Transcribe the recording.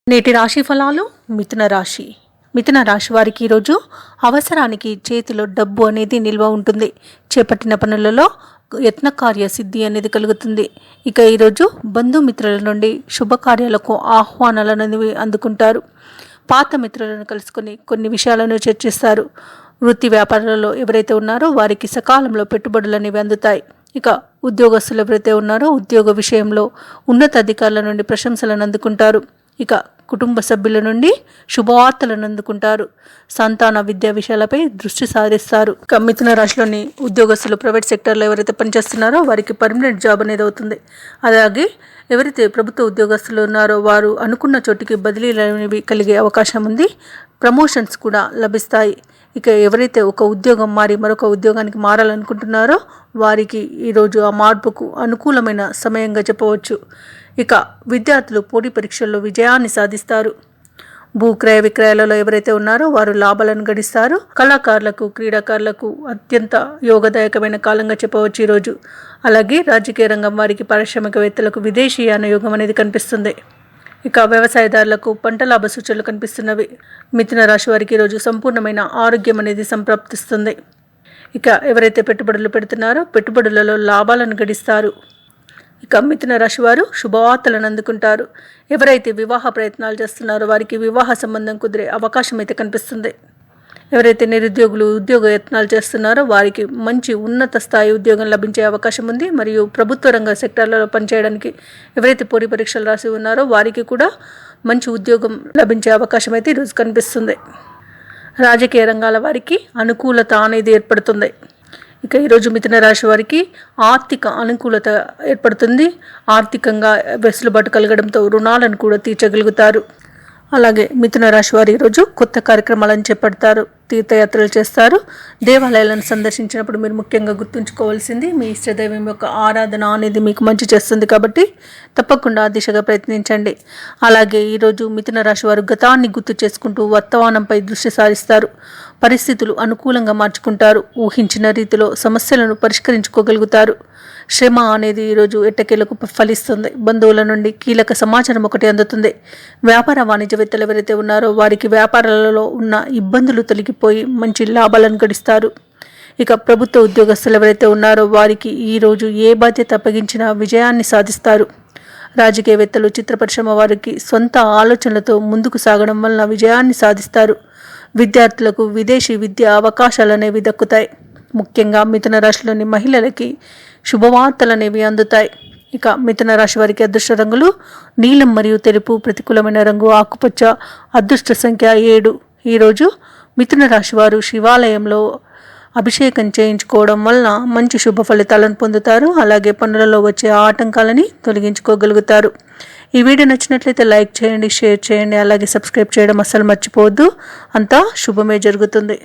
నేటి రాశి ఫలాలు. మిథున రాశి వారికి ఈరోజు అవసరానికి చేతిలో డబ్బు అనేది నిల్వ ఉంటుంది. చేపట్టిన పనులలో యత్నకార్య సిద్ధి అనేది కలుగుతుంది. ఇక ఈరోజు బంధుమిత్రుల నుండి శుభకార్యాలకు ఆహ్వానాలను అందుకుంటారు. పాత మిత్రులను కలుసుకొని కొన్ని విషయాలను చర్చిస్తారు. వృత్తి వ్యాపారాలలో ఎవరైతే ఉన్నారో వారికి సకాలంలో పెట్టుబడులు అనేవి అందుతాయి. ఇక ఉద్యోగస్తులు ఎవరైతే ఉన్నారో ఉద్యోగ విషయంలో ఉన్నతాధికారుల నుండి ప్రశంసలను అందుకుంటారు. ఇక కుటుంబ సభ్యుల నుండి శుభవార్తలను అందుకుంటారు. సంతాన విద్యా విషయాలపై దృష్టి సారిస్తారు. ఇక మిథున రాశిలోని ఉద్యోగస్తులు ప్రైవేట్ సెక్టర్లో ఎవరైతే పనిచేస్తున్నారో వారికి పర్మనెంట్ జాబ్ అనేది అవుతుంది. అలాగే ఎవరైతే ప్రభుత్వ ఉద్యోగస్తులు ఉన్నారో వారు అనుకున్న చోటికి బదిలీలు అనేవి కలిగే అవకాశం ఉంది. ప్రమోషన్స్ కూడా లభిస్తాయి. ఇక ఎవరైతే ఒక ఉద్యోగం మారి మరొక ఉద్యోగానికి మారాలనుకుంటున్నారో వారికి ఈరోజు ఆ మార్పుకు అనుకూలమైన సమయంగా చెప్పవచ్చు. ఇక విద్యార్థులు పోటీ పరీక్షల్లో విజయాన్ని సాధిస్తారు. భూక్రయ విక్రయాలలో ఎవరైతే ఉన్నారో వారు లాభాలను గడిస్తారు. కళాకారులకు క్రీడాకారులకు అత్యంత యోగదాయకమైన కాలంగా చెప్పవచ్చు ఈరోజు. అలాగే రాజకీయ రంగం వారికి పారిశ్రామికవేత్తలకు విదేశీయాన యోగం అనేది కనిపిస్తుంది. ఇక వ్యవసాయదారులకు పంట లాభ సూచనలు కనిపిస్తున్నవి. మిథున రాశి వారికి ఈరోజు సంపూర్ణమైన ఆరోగ్యం అనేది సంప్రాప్తిస్తుంది. ఇక ఎవరైతే పెట్టుబడులు పెడుతున్నారో పెట్టుబడులలో లాభాలను గడిస్తారు. ఇక మిథున రాశి వారు శుభవార్తలను అందుకుంటారు. ఎవరైతే వివాహ ప్రయత్నాలు చేస్తున్నారో వారికి వివాహ సంబంధం కుదిరే అవకాశం అయితే కనిపిస్తుంది. ఎవరైతే నిరుద్యోగులు ఉద్యోగ యత్నాలు చేస్తున్నారో వారికి మంచి ఉన్నత స్థాయి ఉద్యోగం లభించే అవకాశం ఉంది. మరియు ప్రభుత్వ రంగ సెక్టార్లలో పనిచేయడానికి ఎవరైతే పోటీ పరీక్షలు రాసి ఉన్నారో వారికి కూడా మంచి ఉద్యోగం లభించే అవకాశం అయితే ఈరోజు కనిపిస్తుంది. రాజకీయ రంగాల వారికి అనుకూలత అనేది ఏర్పడుతుంది. ఇక ఈరోజు మిథున రాశి వారికి ఆర్థిక అనుకూలత ఏర్పడుతుంది. ఆర్థికంగా వెసులుబాటు కలగడంతో రుణాలను కూడా తీర్చగలుగుతారు. అలాగే మిథున రాశి వారు ఈరోజు కొత్త కార్యక్రమాలను చేపడతారు. తీర్థయాత్రలు చేస్తారు. దేవాలయాలను సందర్శించినప్పుడు మీరు ముఖ్యంగా గుర్తుంచుకోవాల్సింది మీ ఇష్టదైవం యొక్క ఆరాధన అనేది మీకు మంచి చేస్తుంది. కాబట్టి తప్పకుండా ఆ దిశగా ప్రయత్నించండి. అలాగే ఈరోజు మిథున రాశి వారు గతాన్ని గుర్తు చేసుకుంటూ వర్తమానంపై దృష్టి సారిస్తారు. పరిస్థితులు అనుకూలంగా మార్చుకుంటారు. ఊహించిన రీతిలో సమస్యలను పరిష్కరించుకోగలుగుతారు. శ్రమ అనేది ఈరోజు ఎట్టకేలకు ఫలిస్తుంది. బంధువుల నుండి కీలక సమాచారం ఒకటి అందుతుంది. వ్యాపార వాణిజ్యవేత్తలు ఎవరైతే ఉన్నారో వారికి వ్యాపారాలలో ఉన్న ఇబ్బందులు తొలగిపోయి మంచి లాభాలను గడిస్తారు. ఇక ప్రభుత్వ ఉద్యోగస్తులు ఎవరైతే ఉన్నారో వారికి ఈరోజు ఏ బాధ్యత అప్పగించినా విజయాన్ని సాధిస్తారు. రాజకీయవేత్తలు చిత్ర పరిశ్రమ వారికి సొంత ఆలోచనలతో ముందుకు సాగడం వలన విజయాన్ని సాధిస్తారు. విద్యార్థులకు విదేశీ విద్యా అవకాశాలు అనేవి దక్కుతాయి. ముఖ్యంగా మిథున రాశిలోని మహిళలకి శుభవార్తలు అనేవి అందుతాయి. ఇక మిథున రాశి వారికి అదృష్ట రంగులు నీలం మరియు తెలుపు. ప్రతికూలమైన రంగు ఆకుపచ్చ. అదృష్ట సంఖ్య 7. ఈరోజు మిథున రాశి వారు శివాలయంలో అభిషేకం చేయించుకోవడం వలన మంచి శుభ ఫలితాలను పొందుతారు. అలాగే పనులలో వచ్చే ఆటంకాలని తొలగించుకోగలుగుతారు. ఈ వీడియో నచ్చినట్లయితే లైక్ చేయండి, షేర్ చేయండి, అలాగే సబ్స్క్రైబ్ చేయడం అస్సలు మర్చిపోవద్దు. అంతా శుభమే జరుగుతుంది.